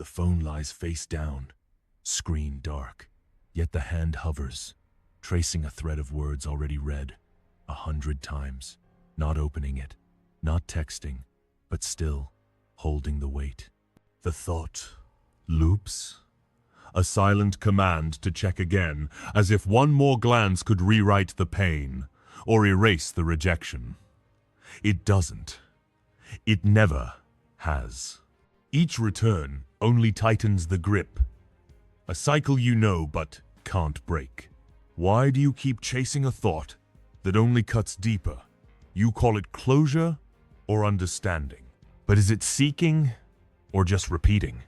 The phone lies face down, screen dark, yet the hand hovers, tracing a thread of words already read 100 times, not opening it, not texting, but still holding the weight. The thought loops, a silent command to check again, as if one more glance could rewrite the pain or erase the rejection. It doesn't. It never has. Each return only tightens the grip, a cycle you know but can't break. Why do you keep chasing a thought that only cuts deeper? You call it closure or understanding. But is it seeking or just repeating?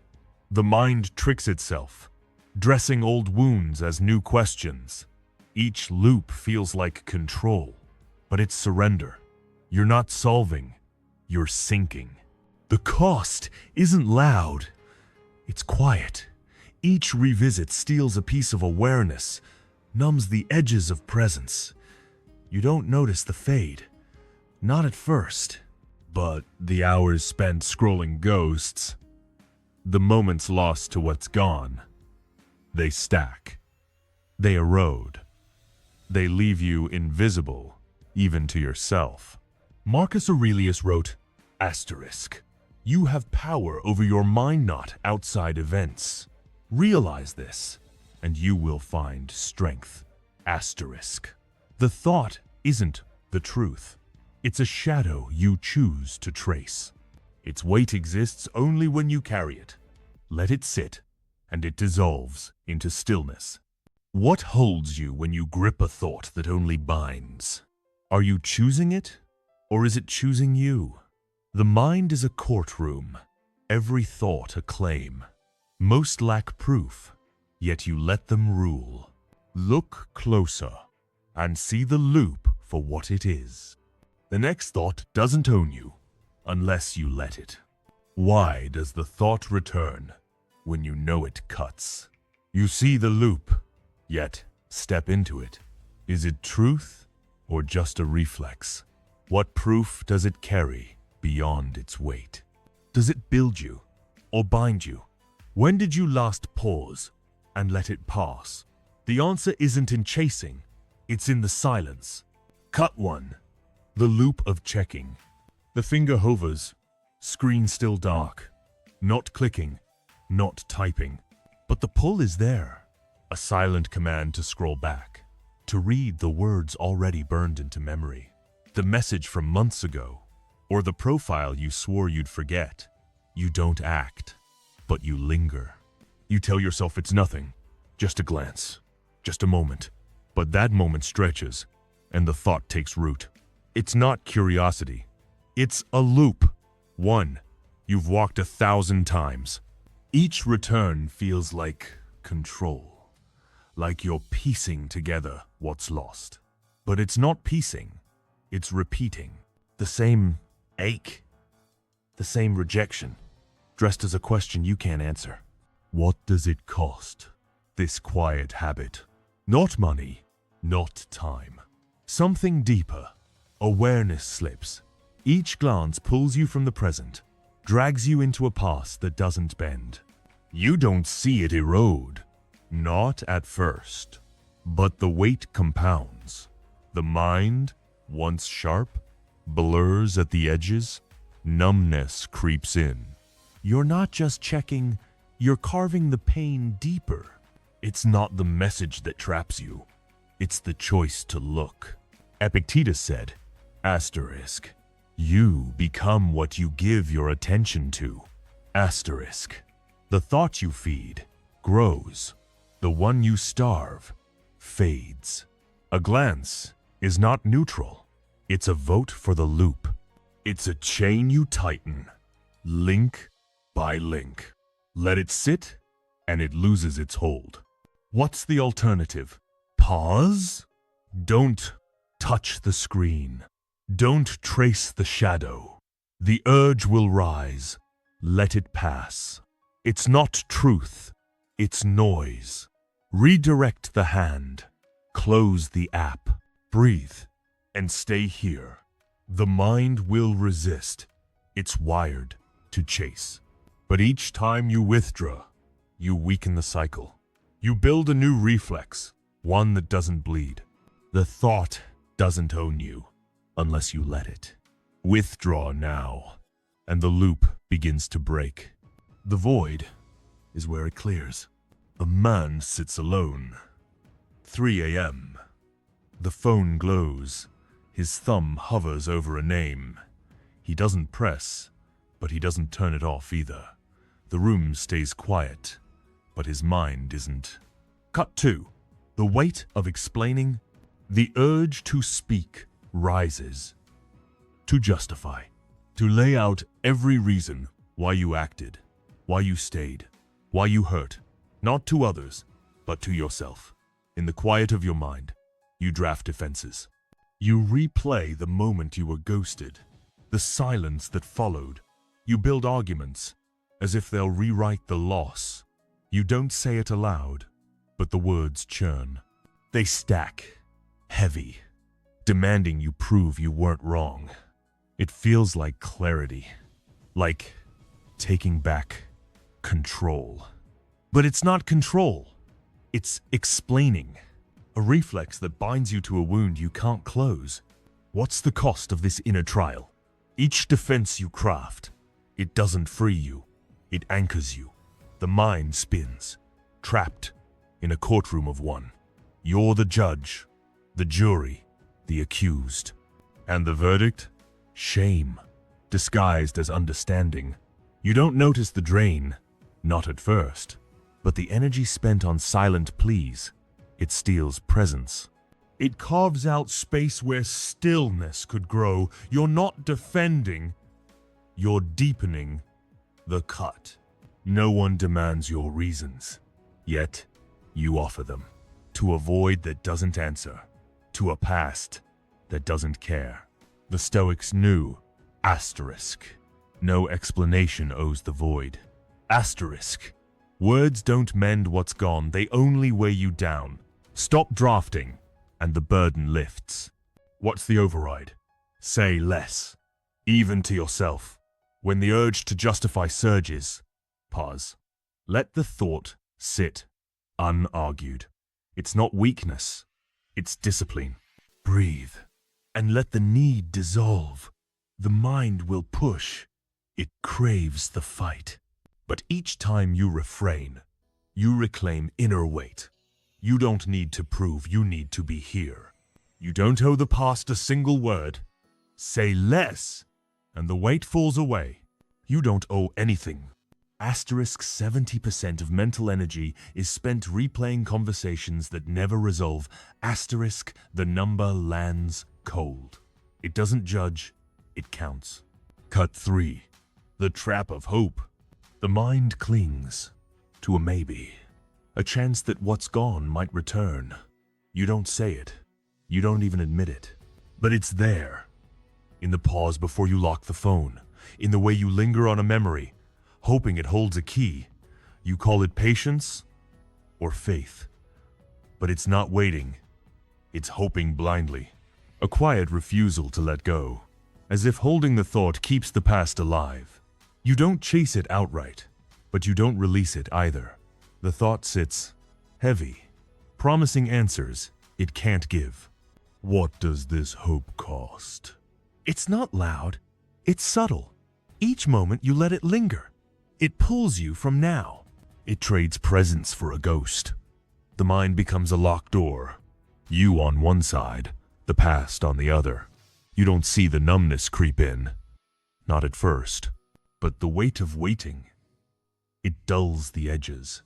The mind tricks itself, dressing old wounds as new questions. Each loop feels like control, but it's surrender. You're not solving, you're sinking. The cost isn't loud, it's quiet. Each revisit steals a piece of awareness, numbs the edges of presence. You don't notice the fade, not at first, but the hours spent scrolling ghosts, the moments lost to what's gone, they stack, they erode, they leave you invisible, even to yourself. Marcus Aurelius wrote, asterisk, you have power over your mind, not outside events. Realize this, and you will find strength. Asterisk. The thought isn't the truth. It's a shadow you choose to trace. Its weight exists only when you carry it. Let it sit, and it dissolves into stillness. What holds you when you grip a thought that only binds? Are you choosing it, or is it choosing you? The mind is a courtroom, every thought a claim. Most lack proof, yet you let them rule. Look closer and see the loop for what it is. The next thought doesn't own you unless you let it. Why does the thought return when you know it cuts? You see the loop, yet step into it. Is it truth or just a reflex? What proof does it carry beyond its weight? Does it build you or bind you? When did you last pause and let it pass? The answer isn't in chasing, it's in the silence. Cut one. The loop of checking. The finger hovers, screen still dark. Not clicking, not typing. But the pull is there. A silent command to scroll back. To read the words already burned into memory. The message from months ago. Or the profile you swore you'd forget. You don't act, but you linger. You tell yourself it's nothing. Just a glance. Just a moment. But that moment stretches, and the thought takes root. It's not curiosity. It's a loop. One you've walked 1,000 times. Each return feels like control. Like you're piecing together what's lost. But it's not piecing. It's repeating. The same ache. The same rejection. Dressed as a question you can't answer. What does it cost? This quiet habit. Not money. Not time. Something deeper. Awareness slips. Each glance pulls you from the present, drags you into a past that doesn't bend. You don't see it erode. Not at first. But the weight compounds. The mind, once sharp, blurs at the edges. Numbness creeps in. You're not just checking, you're carving the pain deeper. It's not the message that traps you. It's the choice to look. Epictetus said, asterisk, you become what you give your attention to. Asterisk, the thought you feed grows. The one you starve fades. A glance is not neutral. It's a vote for the loop. It's a chain you tighten, link by link. Let it sit, and it loses its hold. What's the alternative? Pause? Don't touch the screen. Don't trace the shadow. The urge will rise. Let it pass. It's not truth. It's noise. Redirect the hand. Close the app. Breathe and stay here. The mind will resist. It's wired to chase. But each time you withdraw, you weaken the cycle. You build a new reflex, one that doesn't bleed. The thought doesn't own you, unless you let it. Withdraw now, and the loop begins to break. The void is where it clears. A man sits alone. 3 a.m. The phone glows. His thumb hovers over a name. He doesn't press, but he doesn't turn it off either. The room stays quiet, but his mind isn't. Cut 2. The weight of explaining. The urge to speak rises. To justify. To lay out every reason why you acted, why you stayed, why you hurt. Not to others, but to yourself. In the quiet of your mind, you draft defenses. You replay the moment you were ghosted, the silence that followed. You build arguments, as if they'll rewrite the loss. You don't say it aloud, but the words churn. They stack, heavy, demanding you prove you weren't wrong. It feels like clarity, like taking back control. But it's not control, it's explaining. A reflex that binds you to a wound you can't close. What's the cost of this inner trial? Each defense you craft, it doesn't free you, it anchors you. The mind spins, trapped in a courtroom of one. You're the judge, the jury, the accused. And the verdict? Shame, disguised as understanding. You don't notice the drain, not at first, but the energy spent on silent pleas, it steals presence. It carves out space where stillness could grow. You're not defending, you're deepening the cut. No one demands your reasons, yet you offer them. To a void that doesn't answer, to a past that doesn't care. The Stoics knew, asterisk, no explanation owes the void. Asterisk, words don't mend what's gone, they only weigh you down. Stop drafting, and the burden lifts. What's the override? Say less, even to yourself. When the urge to justify surges, pause. Let the thought sit, unargued. It's not weakness, it's discipline. Breathe, and let the need dissolve. The mind will push. It craves the fight. But each time you refrain, you reclaim inner weight. You don't need to prove, you need to be here. You don't owe the past a single word. Say less, and the weight falls away. You don't owe anything. Asterisk 70% of mental energy is spent replaying conversations that never resolve. Asterisk, the number lands cold. It doesn't judge, it counts. Cut 3. The trap of hope. The mind clings to a maybe. A chance that what's gone might return. You don't say it. You don't even admit it. But it's there. In the pause before you lock the phone. In the way you linger on a memory, hoping it holds a key. You call it patience or faith. But it's not waiting. It's hoping blindly. A quiet refusal to let go. As if holding the thought keeps the past alive. You don't chase it outright, but you don't release it either. The thought sits heavy, promising answers it can't give. What does this hope cost? It's not loud, it's subtle. Each moment you let it linger. It pulls you from now. It trades presence for a ghost. The mind becomes a locked door. You on one side, the past on the other. You don't see the numbness creep in. Not at first, but the weight of waiting. It dulls the edges.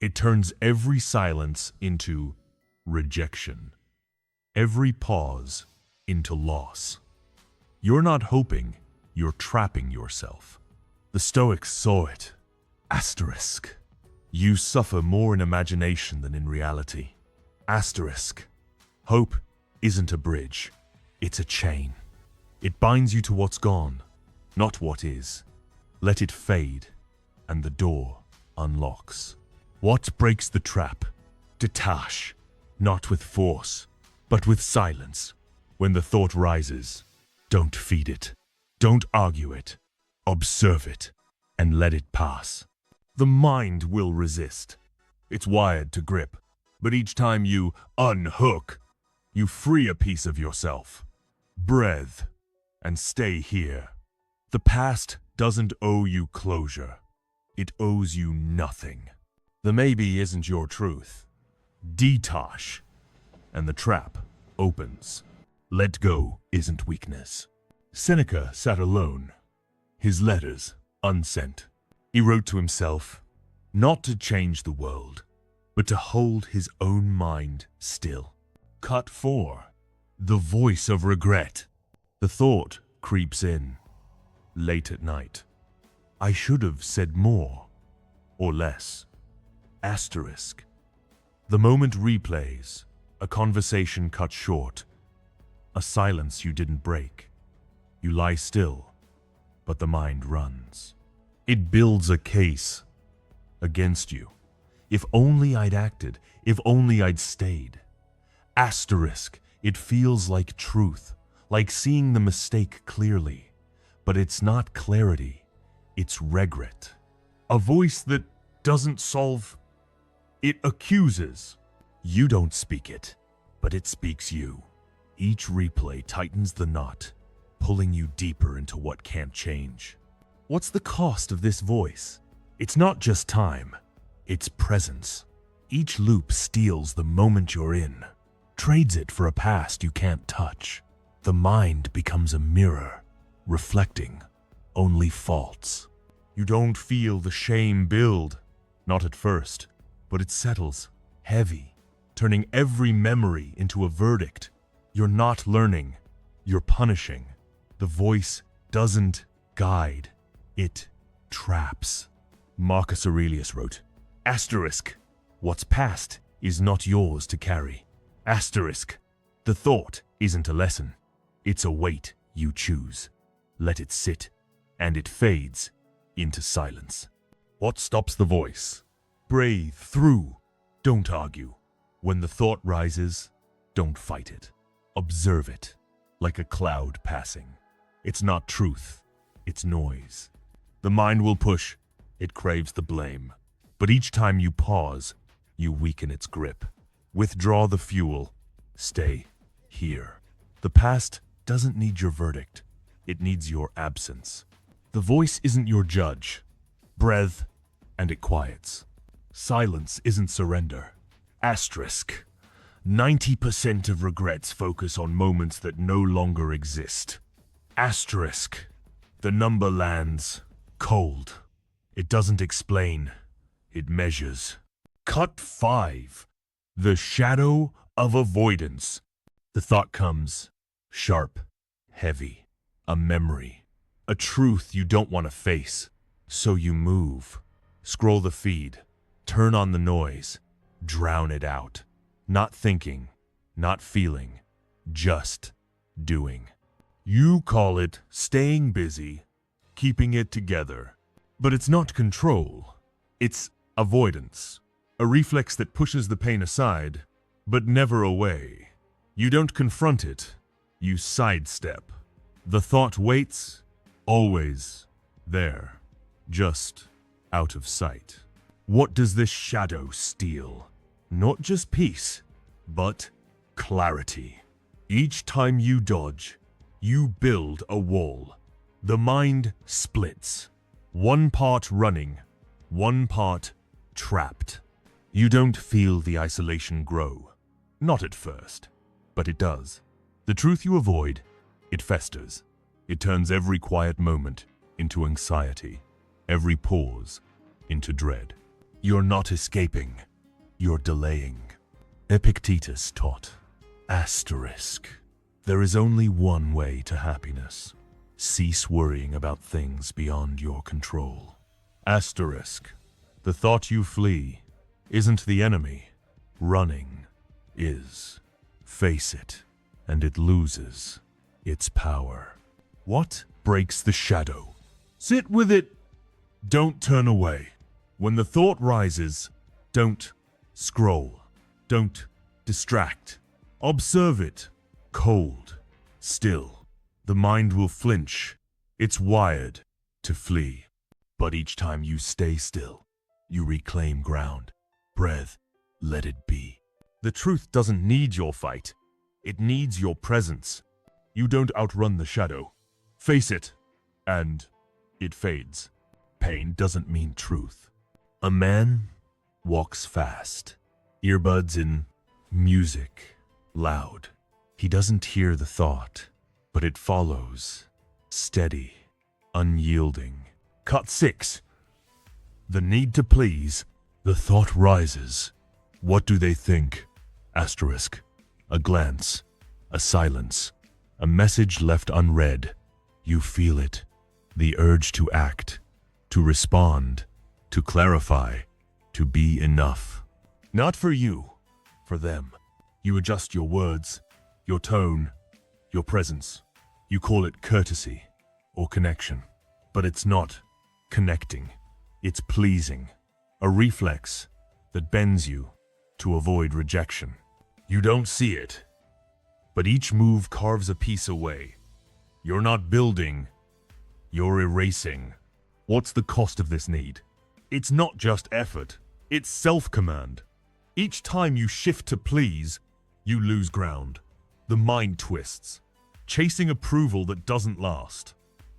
It turns every silence into rejection. Every pause into loss. You're not hoping, you're trapping yourself. The Stoics saw it. Asterisk. You suffer more in imagination than in reality. Asterisk. Hope isn't a bridge, it's a chain. It binds you to what's gone, not what is. Let it fade, and the door unlocks. What breaks the trap? Detach, not with force, but with silence. When the thought rises, don't feed it. Don't argue it. Observe it. and let it pass. The mind will resist. It's wired to grip. But each time you unhook, you free a piece of yourself. Breathe and stay here. The past doesn't owe you closure. It owes you nothing. The maybe isn't your truth. Detosh, and the trap opens. Let go isn't weakness. Seneca sat alone, his letters unsent. He wrote to himself, not to change the world, but to hold his own mind still. Cut 4. The voice of regret. The thought creeps in, late at night. I should have said more, or less. Asterisk. The moment replays, a conversation cut short, a silence you didn't break. You lie still, but the mind runs. It builds a case against you. If only I'd acted, if only I'd stayed. Asterisk, it feels like truth, like seeing the mistake clearly. But it's not clarity, it's regret. A voice that doesn't solve, it accuses. You don't speak it, but it speaks you. Each replay tightens the knot, pulling you deeper into what can't change. What's the cost of this voice? It's not just time, it's presence. Each loop steals the moment you're in, trades it for a past you can't touch. The mind becomes a mirror, reflecting only faults. You don't feel the shame build, not at first, but it settles, heavy, turning every memory into a verdict. You're not learning, you're punishing. The voice doesn't guide, it traps. Marcus Aurelius wrote, asterisk, what's past is not yours to carry. Asterisk, the thought isn't a lesson, it's a weight you choose. Let it sit, and it fades into silence. What stops the voice? Breathe through, don't argue. When the thought rises, don't fight it. Observe it, like a cloud passing. It's not truth, it's noise. The mind will push, it craves the blame. But each time you pause, you weaken its grip. Withdraw the fuel, stay here. The past doesn't need your verdict, it needs your absence. The voice isn't your judge. Breathe, and it quiets. Silence isn't surrender. Asterisk. 90% of regrets focus on moments that no longer exist. Asterisk. The number lands cold. It doesn't explain, it measures. Cut 5. The shadow of avoidance. The thought comes, sharp, heavy, a memory, a truth you don't want to face. So you move, scroll the feed, turn on the noise, drown it out. Not thinking, not feeling, just doing. You call it staying busy, keeping it together. But it's not control, it's avoidance. A reflex that pushes the pain aside, but never away. You don't confront it, you sidestep. The thought waits, always there, just out of sight. What does this shadow steal? Not just peace, but clarity. Each time you dodge, you build a wall. The mind splits. One part running, one part trapped. You don't feel the isolation grow. Not at first, but it does. The truth you avoid, it festers. It turns every quiet moment into anxiety, every pause into dread. You're not escaping, you're delaying. Epictetus taught, asterisk, there is only one way to happiness. Cease worrying about things beyond your control. Asterisk, the thought you flee isn't the enemy. Running is. Face it, and it loses its power. What breaks the shadow? Sit with it. Don't turn away. When the thought rises, don't scroll. Don't distract. Observe it. Cold. Still. The mind will flinch. It's wired to flee. But each time you stay still, you reclaim ground. Breath, let it be. The truth doesn't need your fight. It needs your presence. You don't outrun the shadow. Face it, and it fades. Pain doesn't mean truth. A man walks fast, earbuds in, music loud. He doesn't hear the thought, but it follows, steady, unyielding. Cut 6. The need to please. The thought rises. What do they think? Asterisk. A glance, a silence, a message left unread. You feel it, the urge to act, to respond, to clarify, to be enough. Not for you, for them. You adjust your words, your tone, your presence. You call it courtesy or connection, but it's not connecting. It's pleasing, a reflex that bends you to avoid rejection. You don't see it, but each move carves a piece away. You're not building, you're erasing. What's the cost of this need? It's not just effort, it's self-command. Each time you shift to please, you lose ground. The mind twists, chasing approval that doesn't last.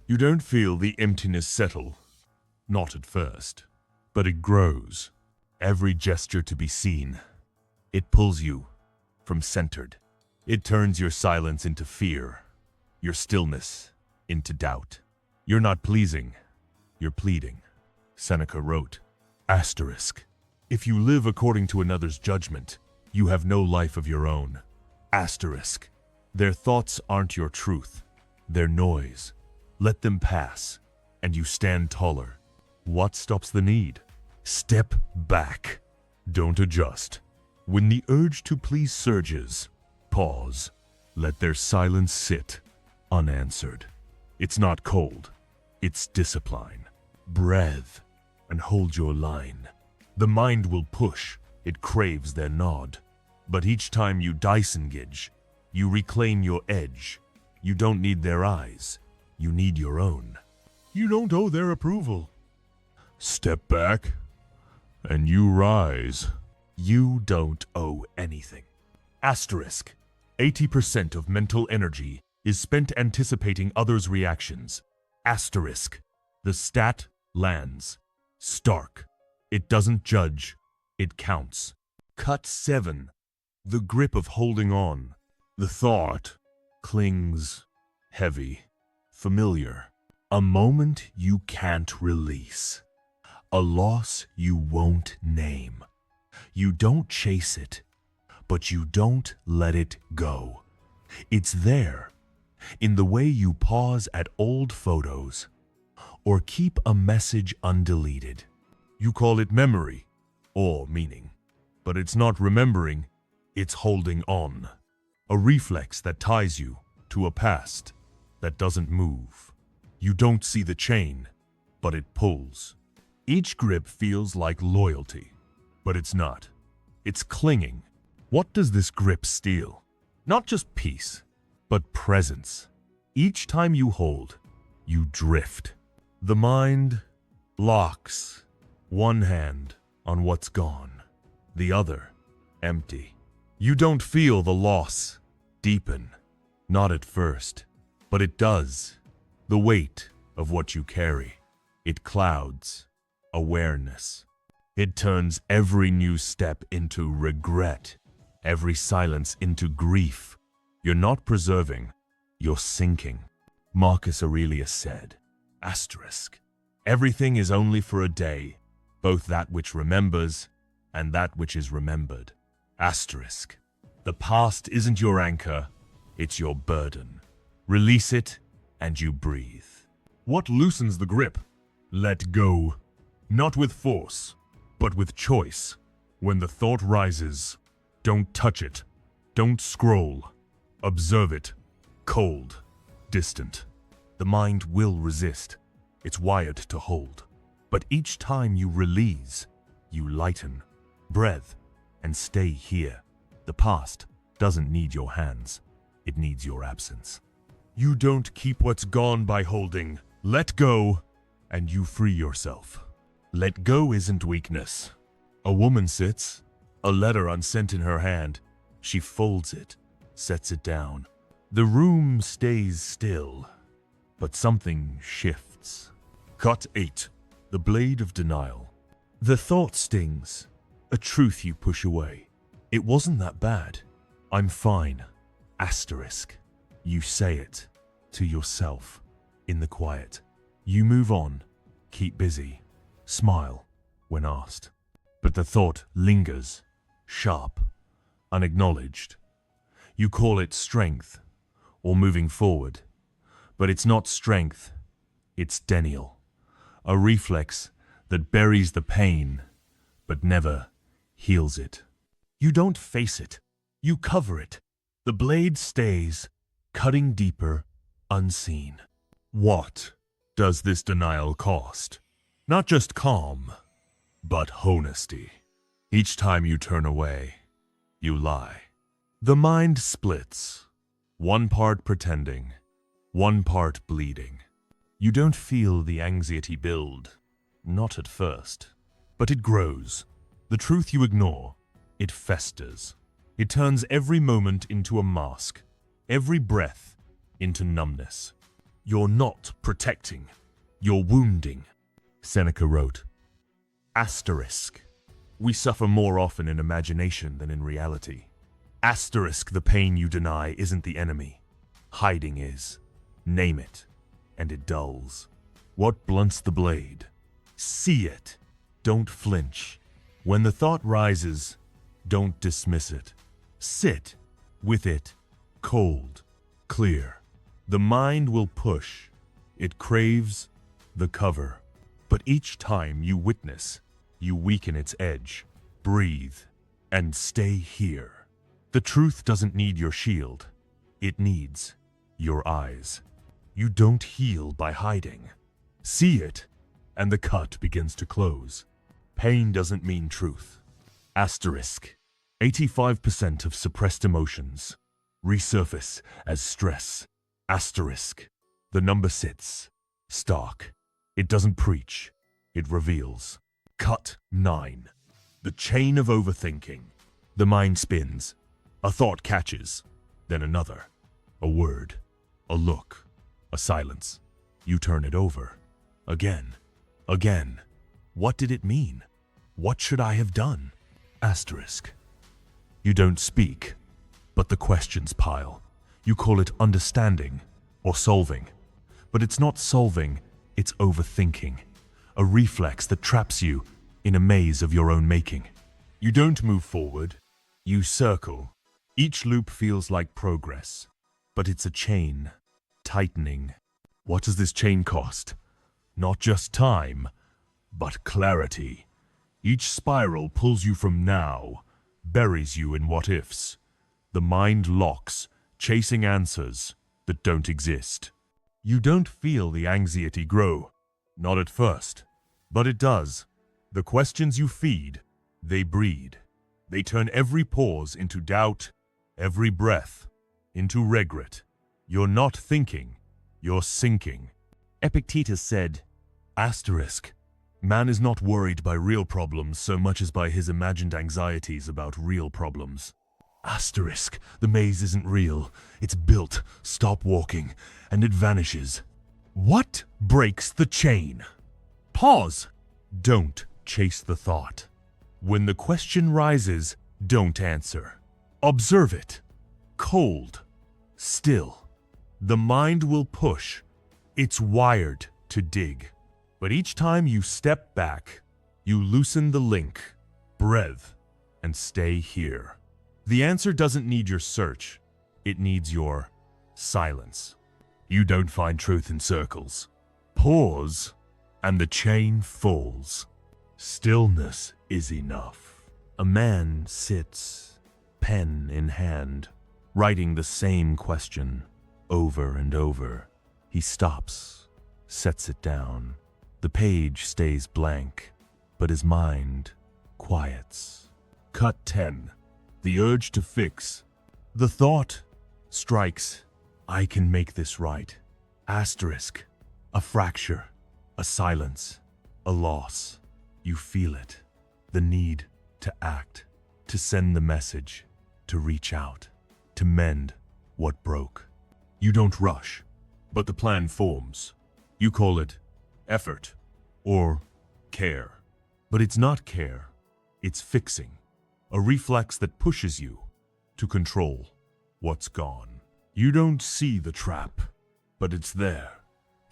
You don't feel the emptiness settle, not at first, but it grows. Every gesture to be seen, it pulls you from centered. It turns your silence into fear, your stillness into doubt. You're not pleasing, you're pleading. Seneca wrote, asterisk. If you live according to another's judgment, you have no life of your own. Asterisk. Their thoughts aren't your truth, they're noise. Let them pass, and you stand taller. What stops the need? Step back. Don't adjust. When the urge to please surges, pause. Let their silence sit, unanswered. It's not cold, it's discipline. Breathe, and hold your line. The mind will push, it craves their nod. But each time you disengage, you reclaim your edge. You don't need their eyes, you need your own. You don't owe their approval. Step back, and you rise. You don't owe anything. Asterisk. 80% of mental energy is spent anticipating others' reactions. Asterisk. The stat lands. Stark. It doesn't judge, it counts. Cut 7. The grip of holding on. The thought clings heavy, familiar. A moment you can't release. A loss you won't name. You don't chase it, but you don't let it go. It's there, in the way you pause at old photos or keep a message undeleted. You call it memory or meaning, but it's not remembering, it's holding on. A reflex that ties you to a past that doesn't move. You don't see the chain, but it pulls. Each grip feels like loyalty, but it's not. It's clinging. What does this grip steal? Not just peace, but presence. Each time you hold, you drift. The mind locks, one hand on what's gone, the other empty. You don't feel the loss deepen, not at first, but it does. The weight of what you carry, it clouds awareness. It turns every new step into regret, every silence into grief. You're not preserving, you're sinking. Marcus Aurelius said, asterisk, everything is only for a day, both that which remembers and that which is remembered. Asterisk, the past isn't your anchor, it's your burden. Release it and you breathe. What loosens the grip? Let go. Not with force, but with choice. When the thought rises, don't touch it. Don't scroll. Observe it. Cold. Distant. The mind will resist. It's wired to hold. But each time you release, you lighten. Breathe and stay here. The past doesn't need your hands. It needs your absence. You don't keep what's gone by holding. Let go and you free yourself. Let go isn't weakness. A woman sits, a letter unsent in her hand. She folds it, sets it down. The room stays still, but something shifts. Cut 8. The blade of denial. The thought stings, a truth you push away. It wasn't that bad. I'm fine. Asterisk. You say it to yourself in the quiet. You move on, keep busy, smile when asked. But the thought lingers, sharp, unacknowledged. You call it strength or moving forward, but it's not strength, it's denial, a reflex that buries the pain but never heals it. You don't face it, you cover it. The blade stays, cutting deeper, unseen. What does this denial cost? Not just calm, but honesty. Each time you turn away, you lie. The mind splits, one part pretending, one part bleeding. You don't feel the anxiety build, not at first, but it grows. The truth you ignore, it festers. It turns every moment into a mask, every breath into numbness. You're not protecting, you're wounding. Seneca wrote, asterisk. We suffer more often in imagination than in reality. Asterisk, the pain you deny isn't the enemy. Hiding is. Name it, and it dulls. What blunts the blade? See it. Don't flinch. When the thought rises, don't dismiss it. Sit with it, cold, clear. The mind will push. It craves the cover. But each time you witness, you weaken its edge. Breathe and stay here. The truth doesn't need your shield. It needs your eyes. You don't heal by hiding. See it, and the cut begins to close. Pain doesn't mean truth. Asterisk. 85% of suppressed emotions resurface as stress. Asterisk. The number sits, stark. It doesn't preach, it reveals. Cut 9. The chain of overthinking. The mind spins. A thought catches, then another. A word, a look, a silence. You turn it over. Again, again. What did it mean? What should I have done? Asterisk. You don't speak, but the questions pile. You call it understanding or solving. But it's not solving, it's overthinking. A reflex that traps you in a maze of your own making. You don't move forward, you circle. Each loop feels like progress, but it's a chain, tightening. What does this chain cost? Not just time, but clarity. Each spiral pulls you from now, buries you in what-ifs. The mind locks, chasing answers that don't exist. You don't feel the anxiety grow, not at first, but it does. The questions you feed, they breed. They turn every pause into doubt, every breath into regret. You're not thinking, you're sinking. Epictetus said, asterisk, man is not worried by real problems so much as by his imagined anxieties about real problems. Asterisk, the maze isn't real, it's built, stop walking, and it vanishes. What breaks the chain? Pause. Don't chase the thought. When the question rises, don't answer. Observe it. Cold. Still. The mind will push. It's wired to dig. But each time you step back, you loosen the link, breathe, and stay here. The answer doesn't need your search. It needs your silence. You don't find truth in circles. Pause, and the chain falls. Stillness is enough. A man sits, pen in hand, writing the same question over and over. He stops, sets it down. The page stays blank, but his mind quiets. Cut 10. The urge to fix. The thought strikes, I can make this right. Asterisk. A fracture. A silence, a loss. You feel it. The need to act, to send the message, to reach out, to mend what broke. You don't rush, but the plan forms. You call it effort or care. But it's not care, it's fixing. A reflex that pushes you to control what's gone. You don't see the trap, but it's there.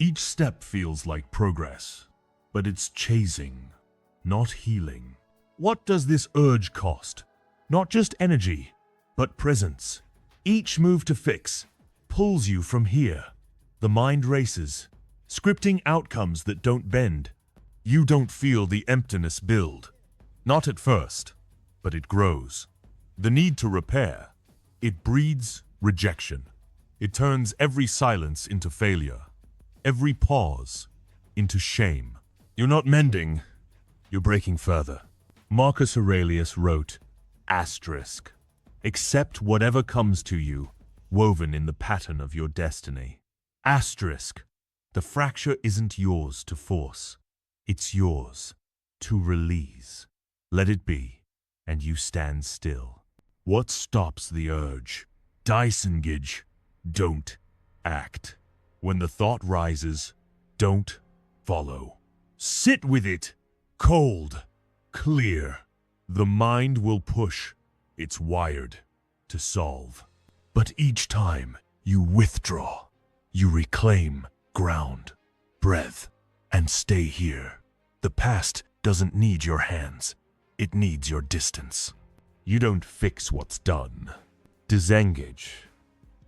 Each step feels like progress, but it's chasing, not healing. What does this urge cost? Not just energy, but presence. Each move to fix pulls you from here. The mind races, scripting outcomes that don't bend. You don't feel the emptiness build. Not at first, but it grows. The need to repair, it breeds rejection. It turns every silence into failure, every pause into shame. You're not mending, you're breaking further. Marcus Aurelius wrote, asterisk, accept whatever comes to you, woven in the pattern of your destiny. Asterisk, the fracture isn't yours to force, it's yours to release. Let it be, and you stand still. What stops the urge? Disengage. Don't act. When the thought rises, don't follow. Sit with it. Cold. Clear. The mind will push. It's wired to solve. But each time you withdraw, you reclaim ground, breath, and stay here. The past doesn't need your hands. It needs your distance. You don't fix what's done. Disengage,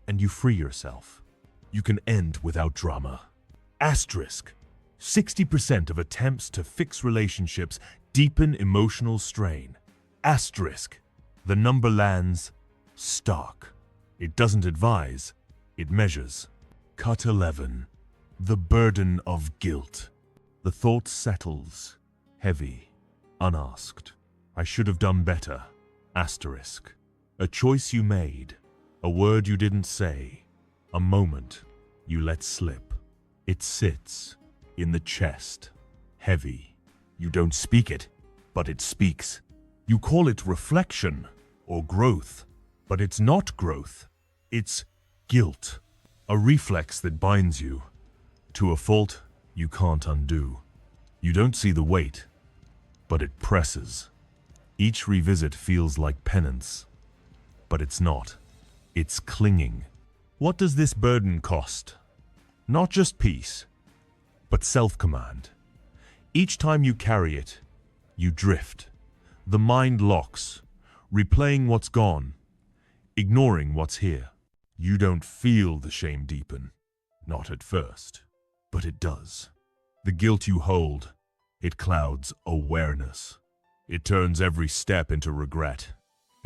and you free yourself. You can end without drama. Asterisk, 60% of attempts to fix relationships deepen emotional strain. Asterisk, the number lands stark. It doesn't advise, it measures. Cut 11, the burden of guilt. The thought settles, heavy, unasked. I should have done better. Asterisk. A choice you made, a word you didn't say, a moment you let slip. It sits in the chest, heavy. You don't speak it, but it speaks. You call it reflection or growth, but it's not growth. It's guilt, a reflex that binds you to a fault you can't undo. You don't see the weight, but it presses. Each revisit feels like penance, but it's not. It's clinging. What does this burden cost? Not just peace, but self-command. Each time you carry it, you drift. The mind locks, replaying what's gone, ignoring what's here. You don't feel the shame deepen, not at first, but it does. The guilt you hold, it clouds awareness. It turns every step into regret,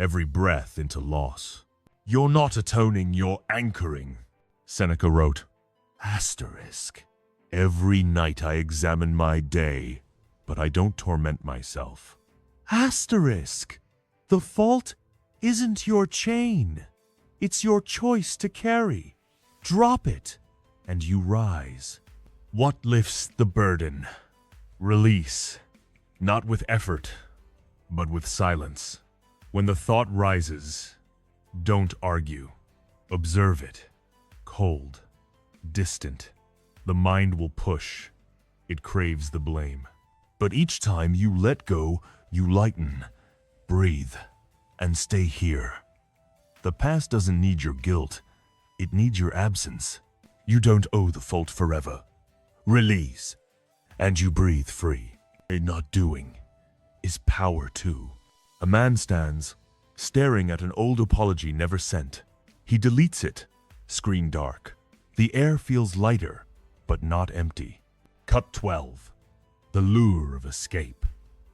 every breath into loss. You're not atoning, you're anchoring. Seneca wrote, asterisk. Every night I examine my day, but I don't torment myself. Asterisk. The fault isn't your chain. It's your choice to carry. Drop it, and you rise. What lifts the burden? Release. Not with effort, but with silence. When the thought rises, don't argue. Observe it. Cold, distant. The mind will push. It craves the blame. But each time you let go, you lighten, breathe, and stay here. The past doesn't need your guilt. It needs your absence. You don't owe the fault forever. Release, and you breathe free. A not doing is power too. A man stands, staring at an old apology never sent. He deletes it, screen dark. The air feels lighter, but not empty. Cut 12. The lure of escape.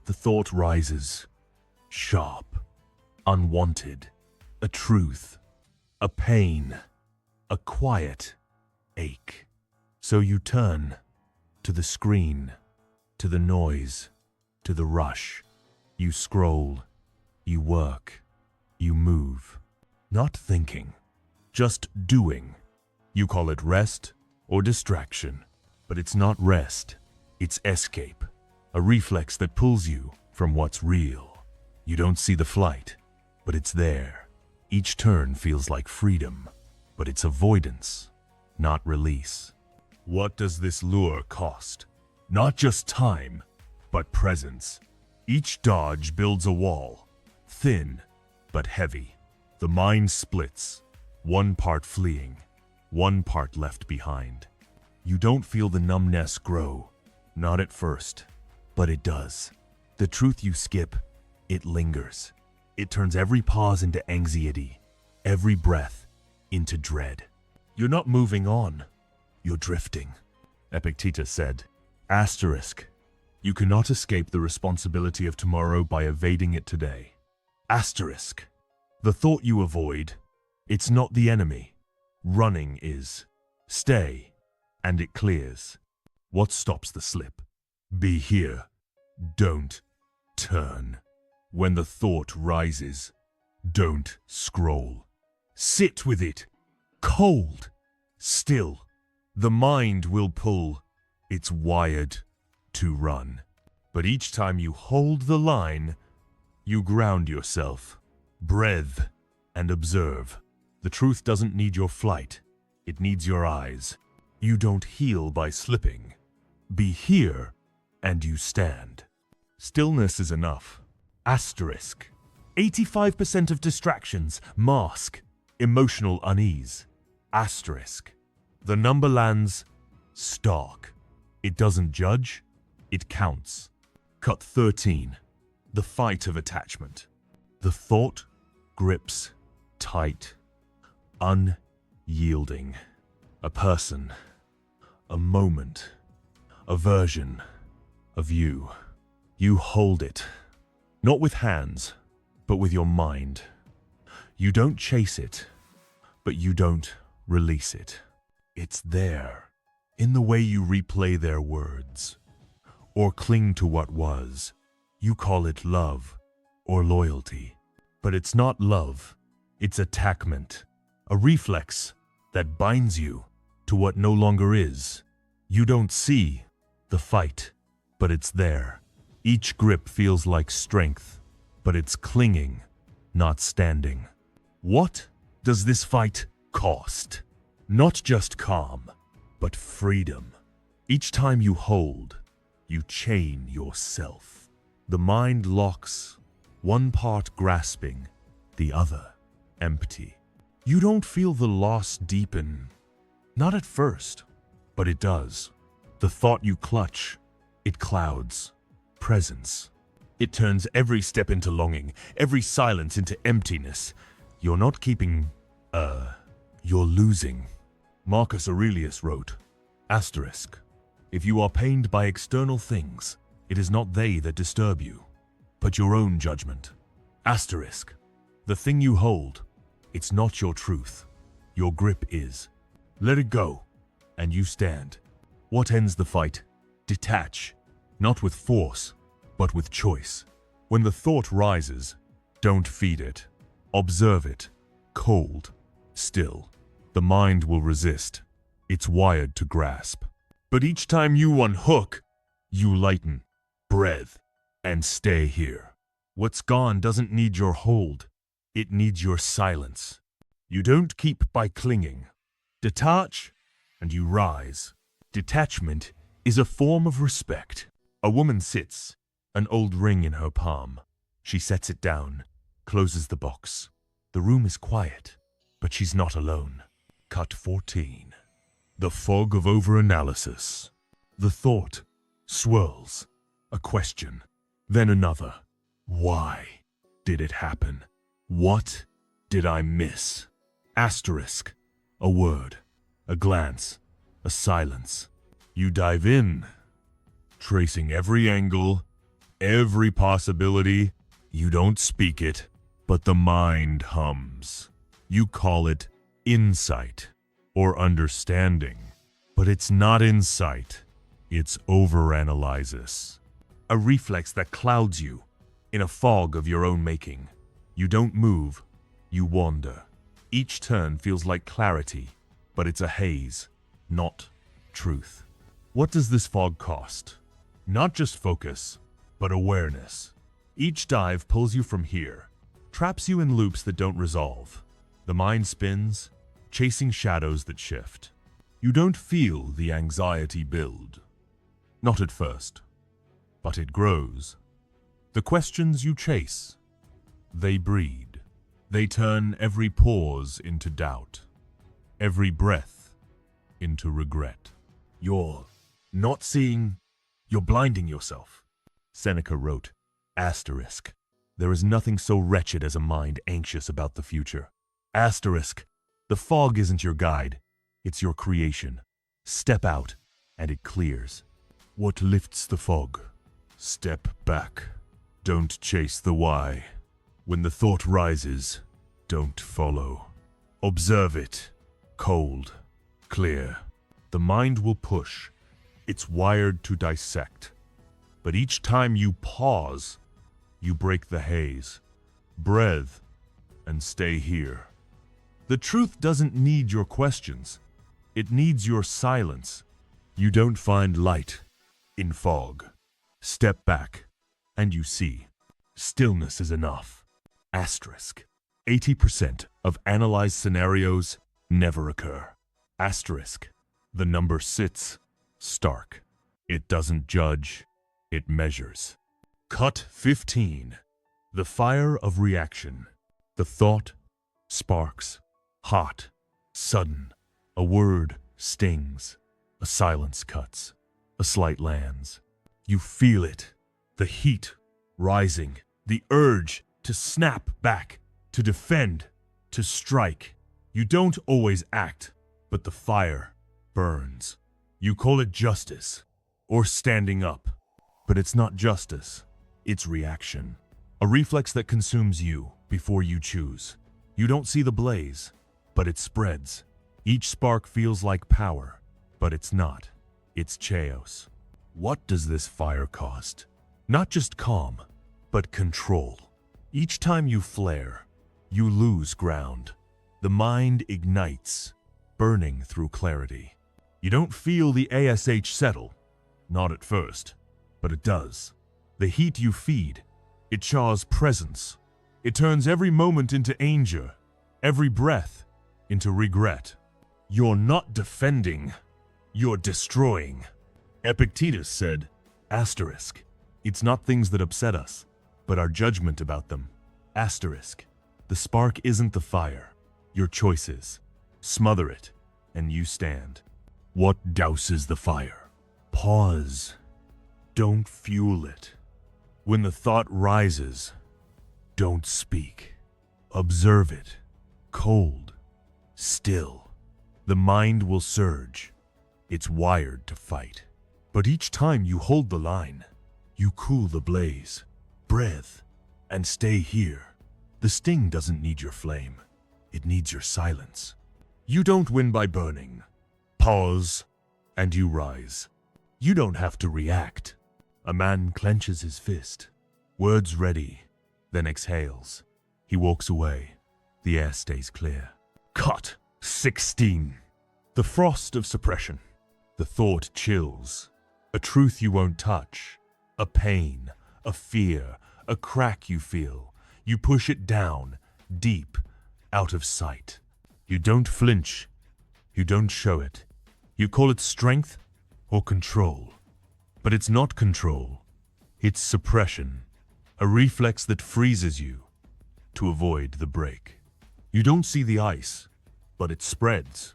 The thought rises, sharp, unwanted. A truth, a pain, a quiet ache. So you turn to the screen, to the noise, to the rush. You scroll, you work, you move. Not thinking, just doing. You call it rest or distraction, but it's not rest. It's escape, a reflex that pulls you from what's real. You don't see the flight, but it's there. Each turn feels like freedom, but it's avoidance, not release. What does this lure cost? Not just time, but presence. Each dodge builds a wall, thin but heavy. The mind splits, one part fleeing, one part left behind. You don't feel the numbness grow, not at first, but it does. The truth you skip, it lingers. It turns every pause into anxiety, every breath into dread. You're not moving on, you're drifting. Epictetus said, Asterisk. You cannot escape the responsibility of tomorrow by evading it today. Asterisk. The thought you avoid, it's not the enemy. Running is. Stay, and it clears. What stops the slip? Be here. Don't turn. When the thought rises, don't scroll. Sit with it. Cold. Still. The mind will pull. It's wired to run. But each time you hold the line, you ground yourself. Breathe and observe. The truth doesn't need your flight. It needs your eyes. You don't heal by slipping. Be here and you stand. Stillness is enough. Asterisk. 85% of distractions mask emotional unease. Asterisk. The number lands stark. It doesn't judge, it counts. Cut 13. The fight of attachment. The thought grips tight, unyielding. A person, a moment, a version of you. You hold it, not with hands, but with your mind. You don't chase it, but you don't release it. It's there, in the way you replay their words, or cling to what was. You call it love or loyalty, but it's not love. It's attachment, a reflex that binds you to what no longer is. You don't see the fight, but it's there. Each grip feels like strength, but it's clinging, not standing. What does this fight cost? Not just calm, but freedom. Each time you hold, you chain yourself. The mind locks, one part grasping, the other empty. You don't feel the loss deepen. Not at first, but it does. The thought you clutch, it clouds. Presence. It turns every step into longing, every silence into emptiness. You're not keeping, you're losing. Marcus Aurelius wrote, Asterisk. If you are pained by external things, it is not they that disturb you, but your own judgment. Asterisk. The thing you hold, it's not your truth. Your grip is. Let it go, and you stand. What ends the fight? Detach, not with force, but with choice. When the thought rises, don't feed it. Observe it, cold, still. The mind will resist. It's wired to grasp. But each time you unhook, you lighten, breathe, and stay here. What's gone doesn't need your hold. It needs your silence. You don't keep by clinging. Detach, and you rise. Detachment is a form of respect. A woman sits, an old ring in her palm. She sets it down, closes the box. The room is quiet, but she's not alone. Cut 14. The fog of overanalysis. The thought swirls. A question, then another. Why did it happen? What did I miss? Asterisk. A word, a glance, a silence. You dive in, tracing every angle, every possibility. You don't speak it, but the mind hums. You call it insight or understanding, but it's not insight. It's overanalysis. A reflex that clouds you in a fog of your own making. You don't move, you wander. Each turn feels like clarity, but it's a haze, not truth. What does this fog cost? Not just focus, but awareness. Each dive pulls you from here, traps you in loops that don't resolve. The mind spins, chasing shadows that shift. You don't feel the anxiety build. Not at first, but it grows. The questions you chase, they breed. They turn every pause into doubt, every breath into regret. You're not seeing, you're blinding yourself. Seneca wrote, asterisk, there is nothing so wretched as a mind anxious about the future. Asterisk, the fog isn't your guide, it's your creation. Step out, and it clears. What lifts the fog? Step back. Don't chase the why. When the thought rises, don't follow. Observe it. Cold. Clear. The mind will push. It's wired to dissect. But each time you pause, you break the haze. Breathe, and stay here. The truth doesn't need your questions. It needs your silence. You don't find light in fog. Step back, and you see. Stillness is enough. Asterisk. 80% of analyzed scenarios never occur. Asterisk. The number sits stark. It doesn't judge, it measures. Cut 15. The fire of reaction. The thought sparks. Hot. Sudden. A word stings. A silence cuts. A slight lands. You feel it. The heat rising. The urge to snap back. To defend. To strike. You don't always act, but the fire burns. You call it justice. Or standing up. But it's not justice. It's reaction. A reflex that consumes you before you choose. You don't see the blaze, but it spreads. Each spark feels like power, but it's not. It's chaos. What does this fire cost? Not just calm, but control. Each time you flare, you lose ground. The mind ignites, burning through clarity. You don't feel the ASH settle. Not at first, but it does. The heat you feed, it chars presence. It turns every moment into anger, every breath into regret. You're not defending, you're destroying. Epictetus said, asterisk, it's not things that upset us, but our judgment about them. Asterisk, the spark isn't the fire, your choices. Smother it, and you stand. What douses the fire? Pause. Don't fuel it. When the thought rises, don't speak. Observe it. Cold. Still. The mind will surge. It's wired to fight. But each time you hold the line, you cool the blaze. Breathe, and stay here. The sting doesn't need your flame. It needs your silence. You don't win by burning. Pause, and you rise. You don't have to react. A man clenches his fist. Words ready, then exhales. He walks away. The air stays clear. Cut 16. The frost of suppression. The thought chills. A truth you won't touch. A pain, a fear, a crack you feel. You push it down, deep, out of sight. You don't flinch. You don't show it. You call it strength or control. But it's not control. It's suppression. A reflex that freezes you to avoid the break. You don't see the ice, but it spreads.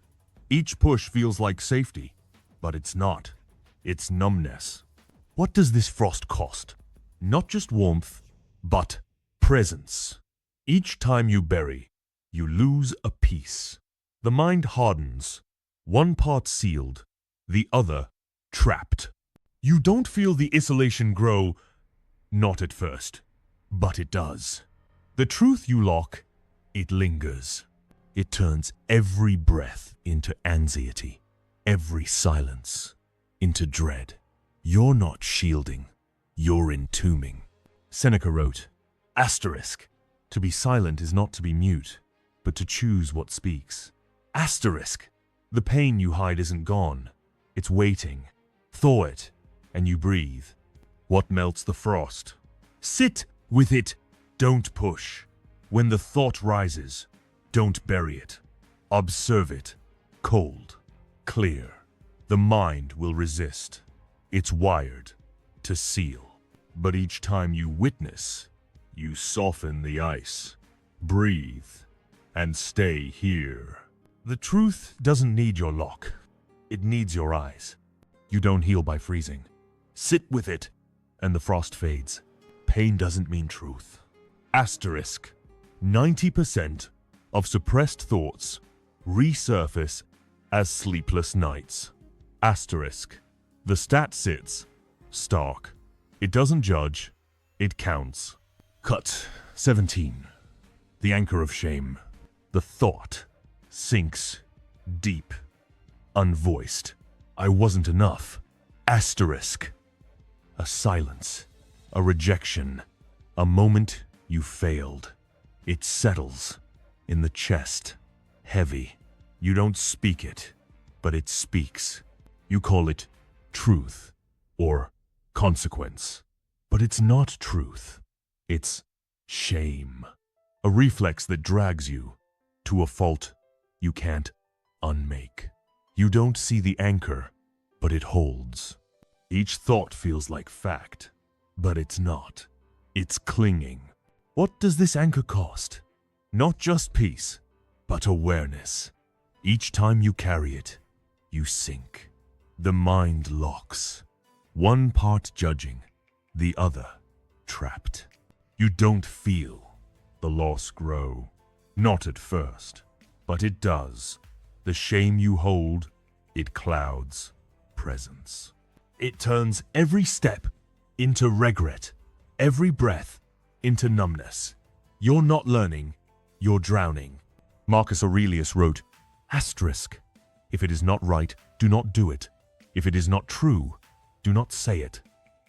Each push feels like safety, but it's not. It's numbness. What does this frost cost? Not just warmth, but presence. Each time you bury, you lose a piece. The mind hardens, one part sealed, the other trapped. You don't feel the isolation grow, not at first, but it does. The truth you lock, it lingers. It turns every breath into anxiety, every silence into dread. You're not shielding, you're entombing. Seneca wrote, asterisk, to be silent is not to be mute, but to choose what speaks. Asterisk, the pain you hide isn't gone, it's waiting. Thaw it, and you breathe. What melts the frost? Sit with it. Don't push. When the thought rises, don't bury it. Observe it. Cold. Clear. The mind will resist. It's wired to seal. But each time you witness, you soften the ice. Breathe and stay here. The truth doesn't need your lock. It needs your eyes. You don't heal by freezing. Sit with it, and the frost fades. Pain doesn't mean truth. Asterisk. 90% of suppressed thoughts resurface as sleepless nights. Asterisk. The stat sits stark. It doesn't judge. It counts. Cut 17. The anchor of shame. The thought sinks deep, unvoiced. I wasn't enough. Asterisk. A silence. A rejection. A moment you failed. It settles in the chest. Heavy. You don't speak it, but it speaks. You call it truth or consequence. But it's not truth. It's shame. A reflex that drags you to a fault you can't unmake. You don't see the anchor, but it holds. Each thought feels like fact, but it's not. It's clinging. What does this anchor cost? Not just peace, but awareness. Each time you carry it, you sink. The mind locks. One part judging, the other trapped. You don't feel the loss grow. Not at first, but it does. The shame you hold, it clouds presence. It turns every step into regret, every breath into numbness. You're not learning, you're drowning. Marcus Aurelius wrote, asterisk, if it is not right, do not do it. If it is not true, do not say it.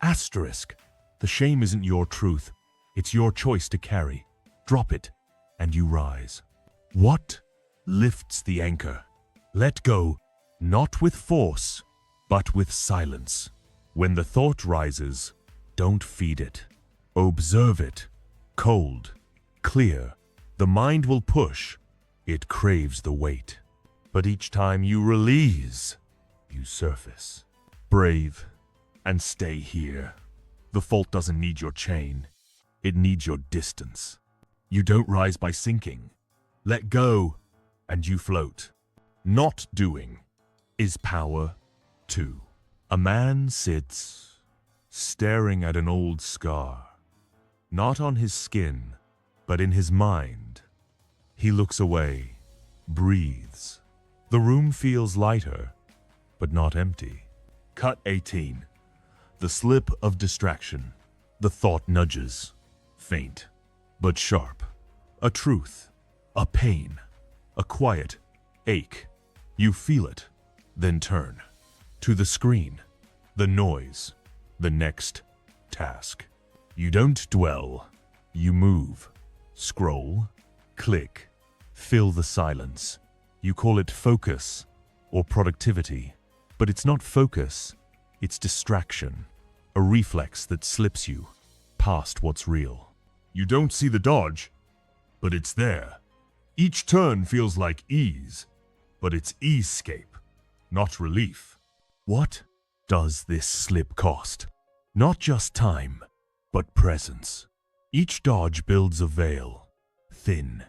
Asterisk, the shame isn't your truth. It's your choice to carry. Drop it, and you rise. What lifts the anchor? Let go, not with force, but with silence. When the thought rises, don't feed it. Observe it. Cold, clear. The mind will push. It craves the weight. But each time you release, you surface. Brave, and stay here. The fault doesn't need your chain. It needs your distance. You don't rise by sinking. Let go, and you float. Not doing is power, too. A man sits, staring at an old scar. Not on his skin, but in his mind. He looks away, breathes. The room feels lighter, but not empty. Cut 18. The slip of distraction. The thought nudges. Faint, but sharp. A truth. A pain. A quiet ache. You feel it, then turn. To the screen. The noise. The next task. You don't dwell. You move. Scroll. Click. Fill the silence. You call it focus or productivity. But it's not focus. It's distraction. A reflex that slips you past what's real. You don't see the dodge, but it's there. Each turn feels like ease, but it's escape, not relief. What does this slip cost? Not just time, but presence. Each dodge builds a veil, thin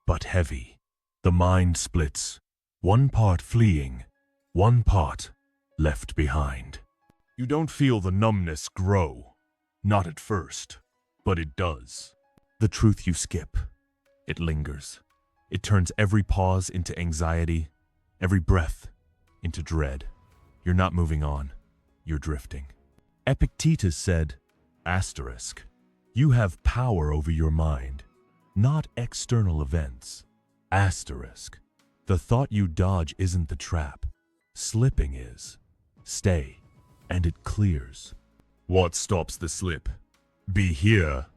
but heavy. The mind splits, one part fleeing, one part left behind. You don't feel the numbness grow, not at first, but it does. The truth you skip, it lingers. It turns every pause into anxiety, every breath into dread. You're not moving on, you're drifting. Epictetus said, asterisk, you have power over your mind, not external events. Asterisk, the thought you dodge isn't the trap, slipping is. Stay, and it clears. What stops the slip? Be here,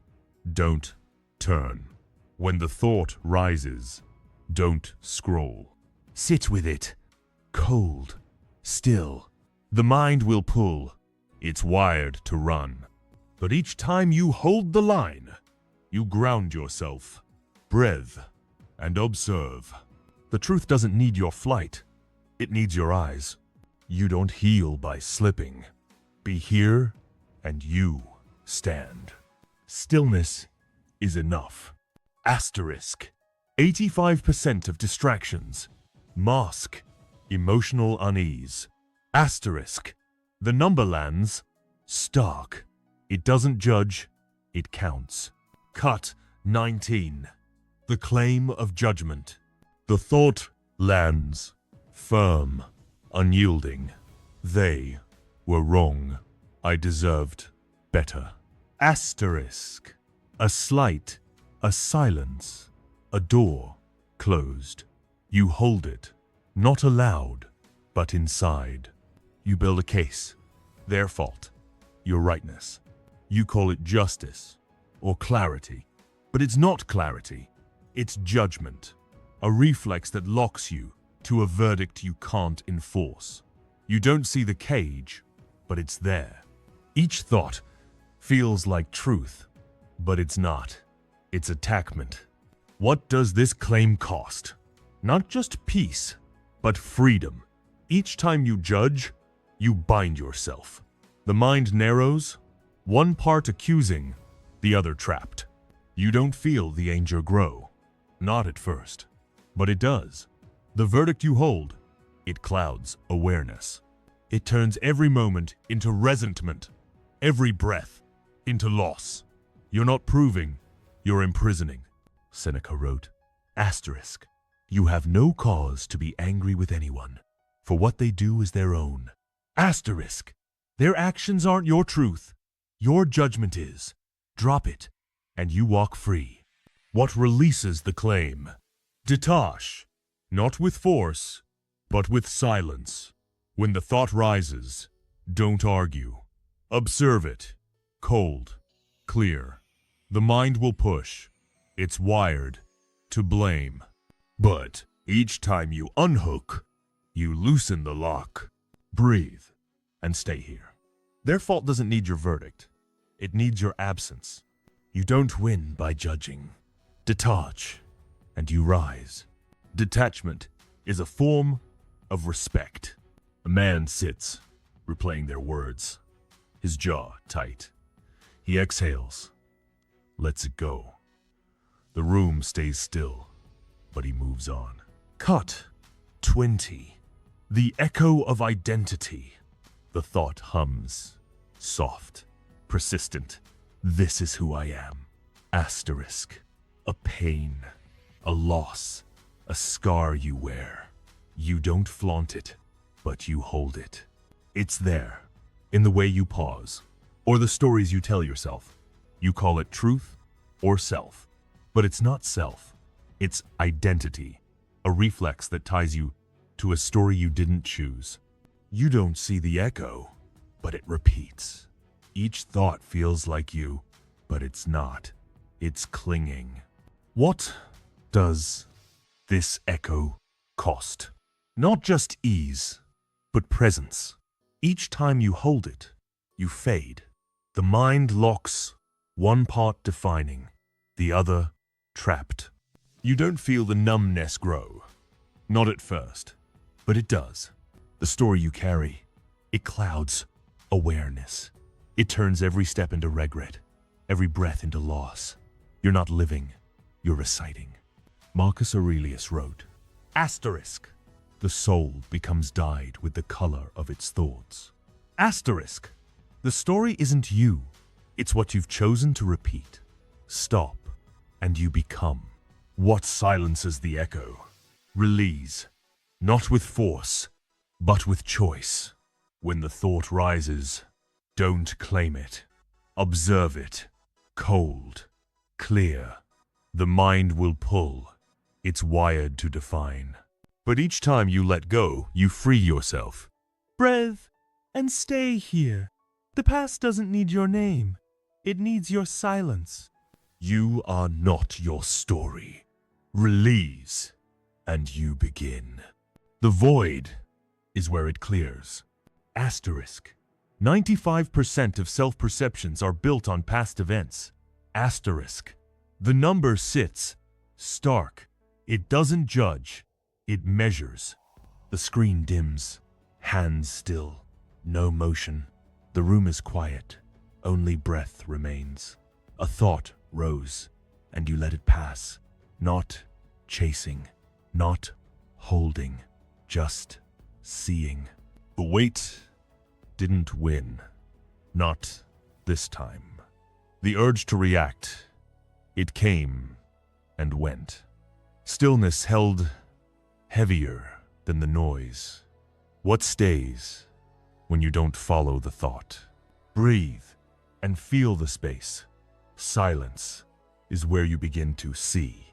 don't turn. When the thought rises, don't scroll. Sit with it. Cold, still. The mind will pull. It's wired to run. But each time you hold the line, you ground yourself, breathe, and observe. The truth doesn't need your flight. It needs your eyes. You don't heal by slipping. Be here, and you stand. Stillness is enough. Asterisk. 85% of distractions mask emotional unease. Asterisk. The number lands stark. It doesn't judge, it counts. Cut 19. The claim of judgment. The thought lands firm, unyielding. They were wrong. I deserved better. Asterisk. A slight, a silence, a door closed. You hold it, not aloud, but inside. You build a case. Their fault. Your rightness. You call it justice or clarity. But it's not clarity. It's judgment. A reflex that locks you to a verdict you can't enforce. You don't see the cage, but it's there. Each thought feels like truth, but it's not. It's attackment. What does this claim cost? Not just peace, but freedom. Each time you judge, you bind yourself. The mind narrows, one part accusing, the other trapped. You don't feel the anger grow. Not at first, but it does. The verdict you hold, it clouds awareness. It turns every moment into resentment, every breath into loss. You're not proving, you're imprisoning. Seneca wrote, asterisk. You have no cause to be angry with anyone, for what they do is their own. Asterisk. Their actions aren't your truth. Your judgment is. Drop it, and you walk free. What releases the claim? Detach, not with force, but with silence. When the thought rises, don't argue. Observe it. Cold, clear. The mind will push. It's wired to blame. But each time you unhook, you loosen the lock. Breathe and stay here. Their fault doesn't need your verdict. It needs your absence. You don't win by judging. Detach, and you rise. Detachment is a form of respect. A man sits, replaying their words, his jaw tight. He exhales, lets it go. The room stays still, but he moves on. Cut 20. The echo of identity. The thought hums, soft, persistent. This is who I am. Asterisk. A pain, a loss, a scar you wear. You don't flaunt it, but you hold it. It's there, in the way you pause, or the stories you tell yourself. You call it truth or self, but it's not self. It's identity, a reflex that ties you to a story you didn't choose. You don't see the echo, but it repeats. Each thought feels like you, but it's not. It's clinging. What does this echo cost? Not just ease, but presence. Each time you hold it, you fade. The mind locks, one part defining, the other trapped. You don't feel the numbness grow. Not at first, but it does. The story you carry, it clouds awareness. It turns every step into regret, every breath into loss. You're not living, you're reciting. Marcus Aurelius wrote, asterisk. The soul becomes dyed with the color of its thoughts. Asterisk. The story isn't you. It's what you've chosen to repeat. Stop, and you become. What silences the echo? Release. Not with force, but with choice. When the thought rises, don't claim it. Observe it. Cold. Clear. The mind will pull. It's wired to define. But each time you let go, you free yourself. Breathe and stay here. The past doesn't need your name. It needs your silence. You are not your story. Release, and you begin. The void is where it clears. Asterisk. 95% of self-perceptions are built on past events. Asterisk. The number sits stark. It doesn't judge. It measures. The screen dims. Hands still. No motion. The room is quiet. Only breath remains. A thought rose, and you let it pass. Not chasing. Not holding. Just seeing. The weight didn't win. Not this time. The urge to react, it came and went. Stillness held heavier than the noise. What stays when you don't follow the thought? Breathe and feel the space. Silence is where you begin to see.